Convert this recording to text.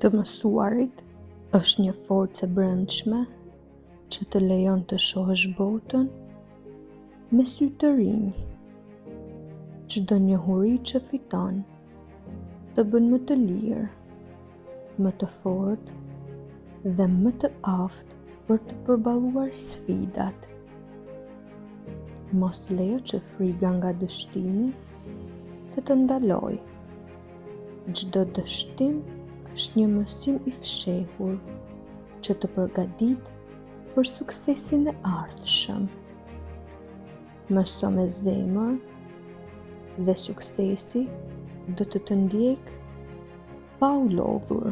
Të mësuarit është një forcë e brendshme që të lejon të shohësh botën me sy të rinj. Çdo njohuri që fiton të bën më të lirë, më të fortë dhe më të aftë për të përballuar sfidat. Mos lejo që friga nga dështimi të ndalojë. Çdo dështim është një mësim i fshehur që të përgatit për suksesin e ardhshëm. Mëso me zemër dhe suksesi do të ndjekë pa u lodhur.